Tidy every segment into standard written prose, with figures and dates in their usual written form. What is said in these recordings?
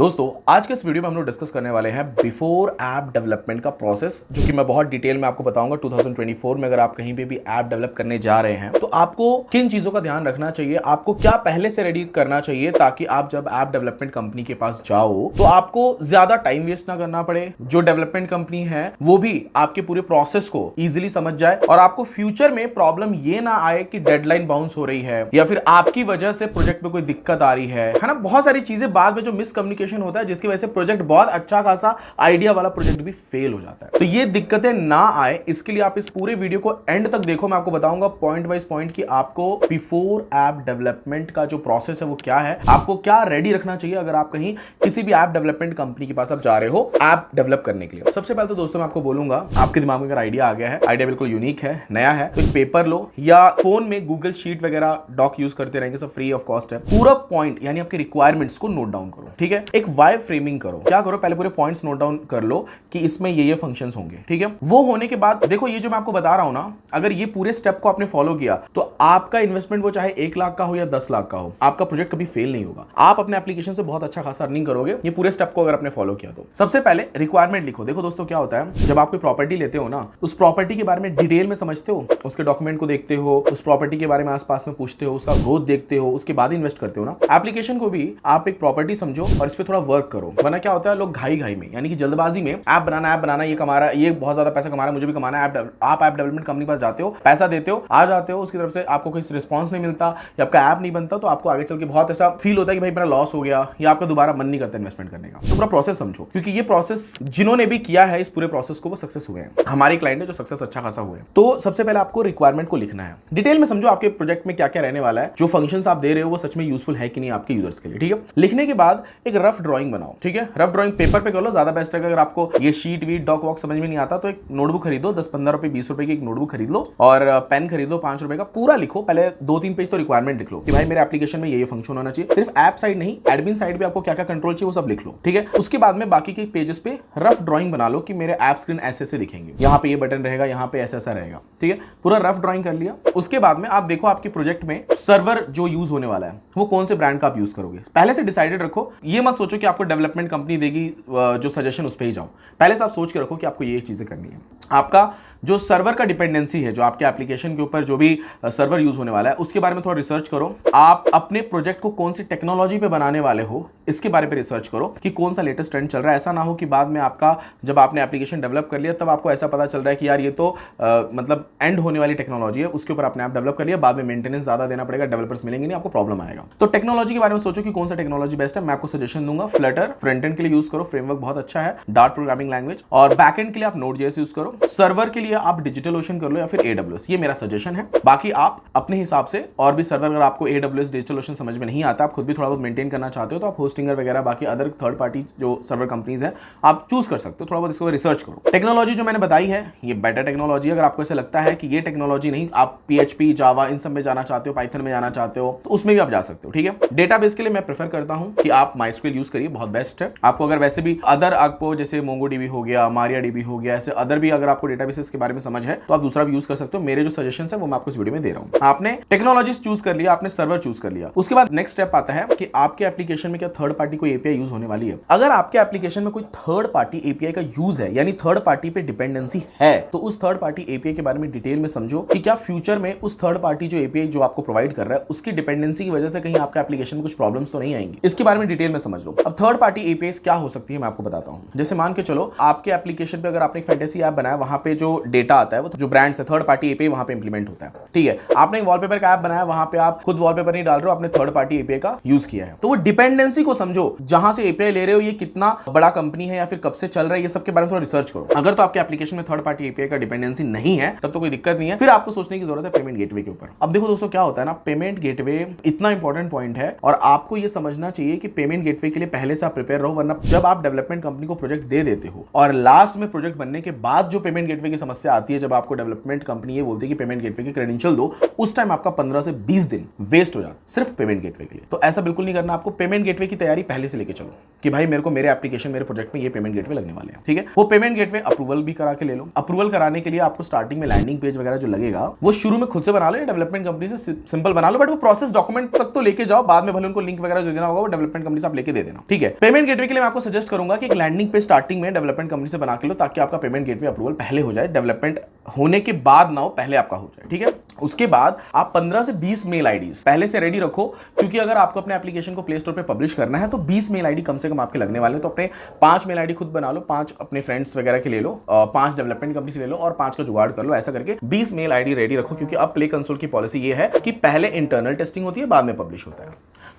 दोस्तों आज के इस वीडियो में हम लोग डिस्कस करने वाले हैं बिफोर ऐप डेवलपमेंट का प्रोसेस, जो कि मैं बहुत डिटेल में आपको बताऊंगा। 2024 में अगर आप कहीं पे भी ऐप डेवलप करने जा रहे हैं तो आपको किन चीजों का ध्यान रखना चाहिए, आपको क्या पहले से रेडी करना चाहिए ताकि आप जब ऐप डेवलपमेंट कंपनी के पास जाओ तो आपको ज्यादा टाइम वेस्ट ना करना पड़े, जो डेवलपमेंट कंपनी है वो भी आपके पूरे प्रोसेस को इजिली समझ जाए और आपको फ्यूचर में प्रॉब्लम ये ना आए कि डेडलाइन बाउंस हो रही है या फिर आपकी वजह से प्रोजेक्ट में कोई दिक्कत आ रही है ना। बहुत सारी चीजें बाद में जो मिसकम्युनिकेशन होता है जिसकी वजह से प्रोजेक्ट बहुत अच्छा खासा आइडिया वाला प्रोजेक्ट भी फेल हो जाता है। तो ये दिक्कतें ना आए इसके लिए आप इस पूरे वीडियो को एंड तक देखो। मैं आपको बताऊंगा पॉइंट वाइज पॉइंट कि आपको बिफोर ऐप डेवलपमेंट का जो प्रोसेस है वो क्या है, आपको क्या रेडी रखना चाहिए अगर आप कहीं किसी भी ऐप डेवलपमेंट कंपनी के पास आप जा रहे हो ऐप डेवलप करने के लिए। सबसे पहले तो दोस्तों मैं आपको बोलूंगा, आपके दिमाग में अगर आइडिया आ गया है, आइडिया बिल्कुल यूनिक है, नया है, तो एक पेपर लो या फोन में गूगल शीट वगैरह डॉक यूज करते रहेंगे, सब फ्री ऑफ कॉस्ट है। पूरा पॉइंट यानी आपके रिक्वायरमेंट्स को नोट डाउन करो, ठीक है। एक वाई फ्रेमिंग करो। क्या करो, पहले पूरे पॉइंट्स नोट डाउन कर लो कि इसमें ये फंक्शंस होंगे, ठीक है। वो होने के बाद देखो ये जो मैं आपको बता रहा हूं ना, अगर ये पूरे स्टेप को आपने फॉलो किया तो आपका इन्वेस्टमेंट वो चाहे 1 लाख का हो या 10 लाख का हो, आपका प्रोजेक्ट कभी फेल नहीं होगा। आप अपने एप्लीकेशन से बहुत अच्छा खासा अर्निंग करोगे ये पूरे स्टेप को अगर आपने फॉलो किया तो। सबसे पहले रिक्वायरमेंट लिखो। देखो दोस्तों क्या होता है, जब आप कोई प्रॉपर्टी लेते हो ना, उस प्रॉपर्टी के बारे में डिटेल में समझते हो, उसके डॉक्यूमेंट को देखते हो, उस प्रॉपर्टी के बारे में आसपास में पूछते हो, उसका ग्रोथ देखते हो, उसके बाद इन्वेस्ट करते हो ना। एप्लीकेशन को भी आप एक प्रॉपर्टी समझो और इस पे थोड़ा वर्क करो, वरना क्या होता है लोग घाई में यानी कि जल्दबाजी में ऐप बनाना, ये कमा रहा है, ये बहुत ज्यादा पैसा कमा रहा है, मुझे भी कमाना है। आप ऐप डेवलपमेंट कंपनी के पास जाते हो, पैसा देते हो, आ जाते हो, उसकी तरफ से आपको कोई रिस्पांस नहीं मिलता या आपका ऐप नहीं बनता, तो आपको आगे चल के बहुत ऐसा फील होता है कि भाई मेरा लॉस हो गया या आपका दोबारा मन नहीं करता इन्वेस्टमेंट करने का। तो पूरा प्रोसेस समझो, क्योंकि ये प्रोसेस जिन्होंने भी किया है इस पूरे प्रोसेस को वो सक्सेस हुए हैं। हमारे क्लाइंट है जो सक्सेस अच्छा खासा हुए। तो सबसे पहले आपको रिक्वायरमेंट को लिखना है, डिटेल में समझो आपके प्रोजेक्ट में क्या क्या रहने वाला है, जो फंक्शंस आप दे रहे हो वो सच में यूजफुल है कि नहीं आपके यूजर्स के लिए, ठीक है। लिखने के बाद एक रफ ड्राइंग बनाओ, ठीक है। रफ ड्राइंग पेपर पे कर लो, ज्यादा बेस्ट है। अगर आपको ये शीट वीट डॉक वॉक समझ में नहीं आता तो एक नोटबुक खरीदो, 10-15 रुपए 20 रुपए की एक नोटबुक खरीद लो और पेन खरीद लो 5 रुपए का। पूरा लिखो, पहले 2-3 पेज तो रिक्वायरमेंट लिख लो कि भाई मेरे एप्लीकेशन में ये फंक्शन होना चाहिए। सिर्फ ऐप साइड नहीं, एडमिन साइड पे आपको क्या क्या कंट्रोल चाहिए वो सब लिख लो, ठीक है। उसके बाद में बाकी के पेजेस पे रफ ड्राइंग बना लो कि मेरे ऐप स्क्रीन ऐसे से दिखेंगे, यहाँ पे ये बटन रहेगा, यहाँ पे ऐसा ऐसा रहेगा, ठीक है। पूरा रफ ड्राइंग कर लिया। उसके बाद में आप देखो आपके प्रोजेक्ट में सर्वर जो यूज होने वाला है वो कौन से ब्रांड का आप यूज करोगे, पहले से डिसाइडेड रखो। ये मत सोचो कि आपको डेवलपमेंट कंपनी देगी जो सजेशन उस पे ही जाओ, पहले से आप सोच के रखो कि आपको ये चीजें करनी है। आपका जो सर्वर का डिपेंडेंसी है, जो आपके एप्लीकेशन के ऊपर जो भी सर्वर यूज होने वाला है उसके बारे में थोड़ा रिसर्च करो। आप अपने प्रोजेक्ट को कौन सी टेक्नोलॉजी पे बनाने वाले हो इसके बारे में रिसर्च करो कि कौन सा लेटेस्ट ट्रेंड चल रहा है। ऐसा ना हो कि बाद में आपका जब आपने एप्लीकेशन डेवलप कर लिया तब आपको ऐसा पता चल रहा है कि यार ये तो मतलब एंड होने वाली टेक्नोलॉजी है, उसके ऊपर आपने ऐप डेवलप कर लिया, बाद में मेंटेनेंस ज्यादा देना पड़ेगा, डेवलपर्स मिलेंगे नहीं, आपको प्रॉब्लम आएगा। तो टेक्नोलॉजी के बारे में सोचो कि कौन सा टेक्नोलॉजी बेस्ट है। मैं आपको सजेशन दूंगा, फ्लटर फ्रंट एंड के लिए यूज करो, फ्रेमवर्क बहुत अच्छा है, डार्ट प्रोग्रामिंग लैंग्वेज, और बैक एंड के लिए आप नोड.जेएस यूज करो, सर्वर के लिए आप डिजिटलओशन कर लो या फिर AWS, ये मेरा सजेशन है। बाकी आप अपने हिसाब से और भी सर्वर, अगर आपको AWS डिजिटलओशन समझ में नहीं आता, आप खुद भी थोड़ा बहुत मेंटेन करना चाहते हो तो आप होस्टिंगर वगैरह बाकी अदर थर्ड पार्टी जो सर्वर कंपनीज है आप चूज कर सकते हो। थोड़ा बहुत इसको रिसर्च करो। टेक्नोलॉजी जो मैंने बताई है ये बेटर टेक्नोलॉजी। अगर आपको ऐसे लगता है कि ये टेक्नोलॉजी नहीं, आप PHP जावा इन सब में जाना चाहते हो, पाइथन में जाना चाहते हो, तो उसमें भी आप जा सकते हो, ठीक है। डेटाबेस के लिए मैं प्रेफर करता हूं कि आप MySQL यूज करिए, बहुत बेस्ट है। आपको अगर वैसे भी अदर आपको जैसे MongoDB हो गया, MariaDB हो गया, ऐसे अदर भी अगर आपको डेटाबेसेस के बारे में समझ है तो आप दूसरा भी यूज कर सकते हो। मेरे जो सजेशन है वो मैं आपको इस वीडियो में दे रहा हूं। आपने टेक्नोलॉजी चूज कर लिया, आपने सर्वर चूज कर लिया, उसके बाद नेक्स्ट स्टेप आता है कि आपके एप्लीकेशन में क्या थर्ड पार्टी कोई API यूज होने वाली है। अगर आपके एप्लीकेशन में कोई थर्ड पार्टी API का यूज है यानी थर्ड पार्टी पे डिपेंडेंसी है, तो उस थर्ड पार्टी API के बारे में डिटेल में समझो कि क्या फ्यूचर में उस थर्ड पार्टी जो API जो आपको प्रोवाइड कर रहा है उसकी डिपेंडेंसी की वजह से कहीं आपके एप्लीकेशन में कुछ प्रॉब्लम्स तो नहीं आएंगी, इसके बारे में डिटेल में समझ लो। अब थर्ड पार्टी APIs क्या हो सकती है मैं आपको बताता हूं। जैसे मान के चलो आपके एप्लीकेशन पे अगर आपने एक फैंटेसी ऐप बनाया, वहां पे जो डेटा आता है वो जो ब्रांड्स है थर्ड पार्टी API वहां पे इंप्लीमेंट होता है, ठीक है। आपने एक वॉलपेपर का ऐप बनाया, वहां पे आप खुद वॉलपेपर नहीं डाल रहे हो, आपने थर्ड पार्टी API का यूज किया है, तो वो डिपेंडेंसी को समझो, जहां से API ले रहे हो ये कितना बड़ा कंपनी है या फिर कब से चल रहा है, ये सब के बारे में थोड़ा रिसर्च करो। अगर तो आपके एप्लीकेशन में थर्ड पार्टी API का डिपेंडेंसी नहीं है तब तो कोई दिक्कत नहीं है, फिर आपको सोचने की जरूरत है पेमेंट गेटवे के ऊपर। अब देखो दोस्तों क्या होता है ना, पेमेंट गेटवे इतना इंपॉर्टेंट पॉइंट है और आपको ये समझना चाहिए कि पेमेंट गेटवे के लिए पहले से आप प्रिपेयर रहो, वरना जब आप डेवलपमेंट कंपनी को प्रोजेक्ट दे देते हो और लास्ट में प्रोजेक्ट बनने के बाद जो पेमेंट गेटवे की समस्या आती है, जब आपको डेवलपमेंट कंपनी ये बोलती है कि पेमेंट गेटवे के क्रेडेंशियल दो, उस टाइम आपका 15 से 20 दिन वेस्ट हो जाता सिर्फ पेमेंट गेटवे के लिए। तो ऐसा बिल्कुल नहीं करना, आपको पेमेंट गेटवे की तैयारी पहले से लेके चलो कि भाई मेरे को मेरे एप्लीकेशन मेरे प्रोजेक्ट में ये पेमेंट गेटवे लगने वाले हैं, ठीक है। वो पेमेंट गेटवे अप्रूवल भी करा के ले लो। अप्रूवल कराने के लिए आपको स्टार्टिंग में लैंडिंग पेज वगैरह जो लगेगा वो शुरू में खुद से बना लो या डेवलपमेंट कंपनी से सिंपल बना लो, बट वो प्रोसेस डॉक्यूमेंट तक तो लेके जाओ, बाद में भले उनको लिंक वगैरह जो देना होगा वो डेवलपमेंट कंपनी से आप लेके दे देना। देना, ठीक है। पेमेंट गेटवे के लिए मैं आपको सजेस्ट करूंगा कि एक लैंडिंग पे स्टार्टिंग में डेवलपमेंट कंपनी से बना के लो, ताकि आपका पेमेंट गेटवे अप्रूवल पहले हो जाए, डेवलपमेंट होने के बाद ना हो, पहले आपका हो जाए, ठीक है। उसके बाद आप 15 से 20 मेल आईडीज पहले से रेडी रखो, क्योंकि अगर आपको अपने एप्लीकेशन को प्ले स्टोर पे पब्लिश करना है तो 20 मेल आईडी कम से कम आपके लगने वाले हैं। तो अपने 5 मेल आईडी खुद बना लो, 5 अपने फ्रेंड्स वगैरह के ले लो, 5 डेवलपमेंट कंपनी से ले लो और 5 का जुगाड़ कर लो। ऐसा करके 20 मेल आईडी रेडी रखो, क्योंकि अब प्ले कंसोल की पॉलिसी ये है कि पहले इंटरनल टेस्टिंग होती है, बाद में पब्लिश होता है।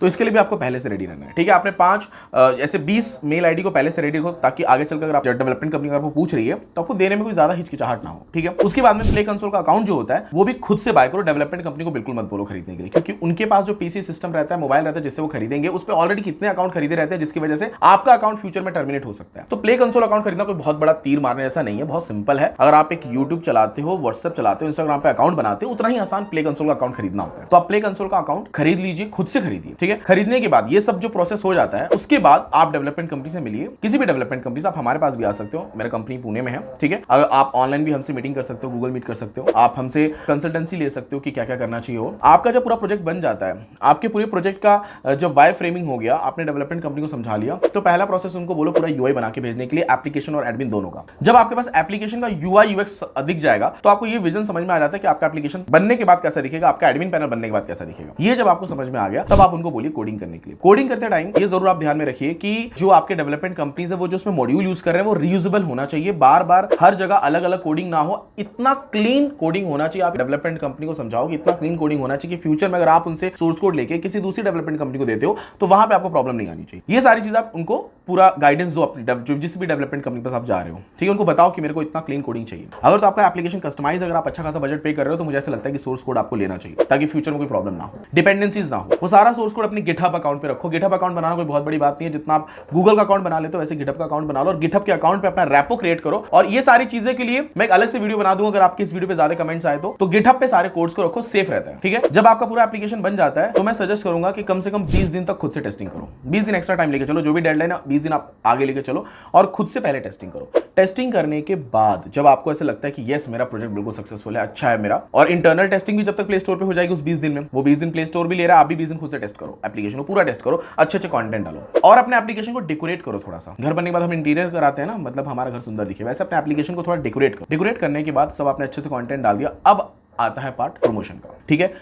तो इसके लिए भी आपको पहले से रेडी रहना है, ठीक है। आपने 5 ऐसे 20 मेल आईडी को पहले से रेडी रखो, ताकि आगे चलकर अगर आप डेवलपमेंट कंपनी आपको पूछ रही है तो आपको देने में कोई ज्यादा हिचकिचाहट ना हो, ठीक है। उसके बाद में प्ले कंसोल का अकाउंट जो होता है वो भी खुद से बाय करो, डेवलपमेंट कंपनी को बिल्कुल मत बोलो खरीदने के लिए, क्योंकि उनके पास जो पीसी सिस्टम रहता है, मोबाइल रहता है, जिससे वो खरीदेंगे, उस पर ऑलरेडी कितने अकाउंट खरीदे रहते हैं, जिसकी वजह से आपका अकाउंट फ्यूचर में टर्मिनेट हो सकता है। तो प्ले कंसोल अकाउंट खरीदना कोई बहुत बड़ा तीर मारने जैसा नहीं है, बहुत सिंपल है। अगर आप एक यूट्यूब चलाते हो, व्हाट्सएप चलाते हो, इंस्टाग्राम पे अकाउंट बनाते हो, उतना ही आसान प्ले कंसोल का अकाउंट खरीदना होता है। तो आप प्ले कंसोल का अकाउंट खरीद लीजिए, खुद से खरीदिए, ठीक है। खरीदने के बाद ये सब जो प्रोसेस हो जाता है, उसके बाद आप डेवलपमेंट कंपनी से मिलिए, किसी भी डेवलपमेंट कंपनी से। आप हमारे पास भी आ सकते हो, मेरा कंपनी पुणे में है, ठीक है। अगर आप ऑनलाइन भी हमसे मीटिंग कर सकते हो, गूगल मीट कर सकते हो, आप हमसे कंसल्टेंसी ले सकते हो कि क्या क्या करना चाहिए हो। आपका जब पूरा प्रोजेक्ट बन जाता है, आपके पूरे प्रोजेक्ट का जब वायर फ्रेमिंग हो गया, आपने डेवलपमेंट कंपनी को समझा लिया, तो पहला प्रोसेस उनको बोलो पूरा यूआई बना के भेजने के लिए, एप्लीकेशन और एडमिन दोनों का। जब आपके पास एप्लीकेशन का यूआई यूएक्स दिख जाएगा, तो आपको ये विजन समझ में आ जाता है कि आपका एप्लीकेशन बनने के बाद कैसा दिखेगा, आपका एडमिन पैनल बनने के बाद कैसा दिखेगा। ये जब आपको समझ में आ गया, तब आप उनको बोलिए कोडिंग करने के लिए। कोडिंग करते टाइम ये जरूर आप ध्यान में रखिए कि जो आपके डेवलपमेंट कंपनीज है, वो जो उसमें मॉड्यूल यूज कर रहे हैं, वो रीयूजेबल होना चाहिए। बार बार हर जगह अलग अलग कोडिंग ना हो, इतना क्लीन कोडिंग होना चाहिए। आप डेवलपमेंट कंपनी को समझाओ कि इतना क्लीन कोडिंग होना चाहिए कि फ्यूचर में अगर आप उनसे सोर्स कोड लेके किसी दूसरी डेवलपमेंट कंपनी को देते हो, तो वहां पे आपको प्रॉब्लम नहीं आनी चाहिए। ये सारी चीज आप उनको पूरा गाइडेंस दो, अपनी जिस भी डेवलपमेंट कंपनी पर आप जा रहे हो, ठीक है। उनको बताओ कि मेरे को इतना क्लीन कोडिंग चाहिए। अगर तो आपका एप्लीकेशन कस्टमाइज, अगर आप अच्छा खासा बजट पे कर रहे हो, तो मुझे ऐसा लगता है कि सोर्स कोड आपको लेना चाहिए, ताकि फ्यूचर में कोई प्रॉब्लम ना हो, डिपेंडेंसीज ना हो। वो सारा सोर्स कोड अपनी गिटहब अकाउंट पे रखो। गिटहब अकाउंट बनाना कोई बहुत बड़ी बात नहीं है, जितना आप गूगल का अकाउंट बना लेते हो वैसे गिटहब का अकाउंट बना लो, और गिटहब के अकाउंट पे अपना रैपो क्रिएट करो। और ये सारी चीजें के लिए मैं एक अलग से वीडियो बना दूंगा, अगर आपकी इस वीडियो पे ज्यादा कमेंट्स आए तो गिटहब पे सारे कोड्स को रखो, सेफ रहता है, ठीक है। जब आपका पूरा एप्लीकेशन बन जाता है, तो मैं सजेस्ट करूंगा कि कम से कम 20 दिन तक खुद से टेस्टिंग करो। 20 दिन एक्स्ट्रा टाइम लेके चलो, जो भी डेडलाइन है 20 दिन आप आगे लेके चलो, और खुद से पहले टेस्टिंग करो। टेस्टिंग करने के बाद जब आपको ऐसा लगता है कि यस मेरा प्रोजेक्ट बिल्कुल सक्सेसफुल है, अच्छा है मेरा, और इंटरनल टेस्टिंग भी जब तक प्ले स्टोर पे हो जाएगी उस 20 दिन में, वो 20 दिन प्ले स्टोर भी ले रहा है, आप भी 20 दिन खुद से टेस्ट करो, एप्लीकेशन को पूरा टेस्ट करो, अच्छे अच्छे कंटेंट डालो, और अपने एप्लीकेशन को डेकोरेट करो। थोड़ा सा घर बनने के बाद हम इंटीरियर कराते हैं ना, मतलब हमारा घर सुंदर दिखे, वैसे अपने एप्लीकेशन को थोड़ा डेकोरेट करो। डेकोरेट करने के बाद सब आपने अच्छे से कंटेंट डाल दिया, अब आता है पार्ट प्रमोशन का, ठीक है।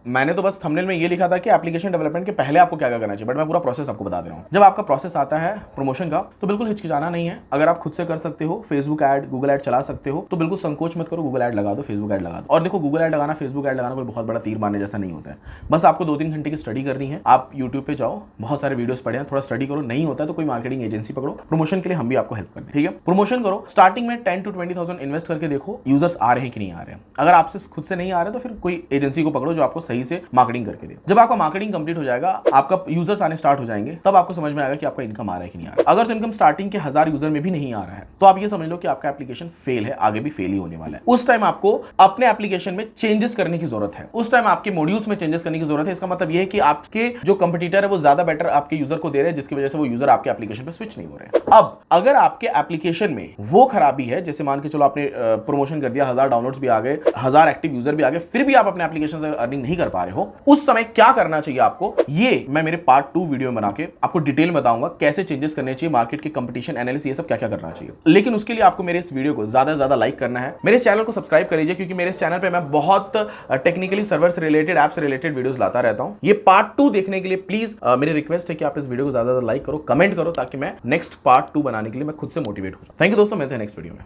मैंने तो बस थंबनेल में ये लिखा था कि एप्लीकेशन डेवलपमेंट के पहले आपको क्या क्या करना चाहिए, बट मैं पूरा प्रोसेस आपको बता दे रहा हूं। जब आपका प्रोसेस आता है प्रमोशन का, तो बिल्कुल हिचकिचाना नहीं है। अगर आप खुद से कर सकते हो, फेसबुक ऐड, गूगल ऐड चला सकते हो, तो बिल्कुल संकोच मत करो, गूगल ऐड लगा दो, फेसबुक ऐड लगा दो। और देखो, गूगल ऐड लगाना, फेसबुक ऐड लगाना कोई बहुत बड़ा तीर मारने जैसा नहीं होता है। बस आपको 2-3 घंटे की स्टडी करनी है। आप यूट्यूब पे जाओ, बहुत सारे वीडियोस पढ़े हैं, थोड़ा स्टडी करो, नहीं होता है तो कोई मार्केटिंग एजेंसी पकड़ो, प्रमोशन के लिए हम भी आपको हेल्प करें, ठीक है। प्रमोशन करो, स्टार्टिंग में 10 to 20,000 इन्वेस्ट करके देखो यूजर्स आ रहे हैं कि नहीं आ रहे हैं। अगर आपसे खुद से नहीं आ रहे तो फिर कोई एजेंसी को पकड़ो जो आपको सही से मार्केटिंग करके दे। जब आपका मार्केटिंग कंप्लीट हो जाएगा, आपका यूजर्स आने स्टार्ट हो जाएंगे, तब आपको समझ में आएगा कि आपका इनकम आ रहा है कि नहीं आ रहा है। अगर तो इनकम स्टार्टिंग के 1000 यूजर में भी नहीं आ रहा है, तो आप ये समझ लो कि आपका एप्लीकेशन फेल है, आगे भी फेल ही होने वाला है। उस टाइम आपको अपने एप्लीकेशन में चेंजेस करने की जरूरत है, उस टाइम आपके मॉड्यूल्स में चेंजेस करने की जरूरत है। इसका मतलब यह है कि आपके जो कंपटीटर है वो ज्यादा बेटर आपके यूजर को दे रहे हैं, जिसकी वजह से वो यूजर आपके एप्लीकेशन पे स्विच नहीं हो रहे हैं। अब अगर आपके एप्लीकेशन में वो खराबी है, जैसे मान के चलो आपने प्रमोशन कर दिया, 1000 डाउनलोड्स भी आ गए, 1000 एक्टिव यूजर भी आ गए, फिर भी आप अपने एप्लीकेशन से अर्निंग नहीं कर पा रहे हो, उस समय क्या करना चाहिए आपको, ये मैं मेरे पार्ट 2 वीडियो में बना के आपको डिटेल में बताऊंगा, कैसे चेंजेस करने चाहिए, मार्केट के कंपटीशन एनालिसिस, ये सब क्या क्या करना चाहिए। लेकिन उसके लिए आपको मेरे इस वीडियो को ज्यादा से ज्यादा लाइक करना है, मेरे चैनल को सब्सक्राइब कर लीजिए, क्योंकि मेरे इस चैनल पे मैं बहुत टेक्निकली सर्वर से रिलेटेड, ऐप से रिलेटेड वीडियोस लाता रहता हूं। ये पार्ट 2 देखने के लिए प्लीज मेरी रिक्वेस्ट है कि आप इस वीडियो को ज्यादा लाइक करो, कमेंट करो, ताकि मैं नेक्स्ट पार्ट 2 बनाने के लिए मैं खुद से मोटिवेट हो जाऊं। थैंक यू दोस्तों, मिलते हैं नेक्स्ट वीडियो में।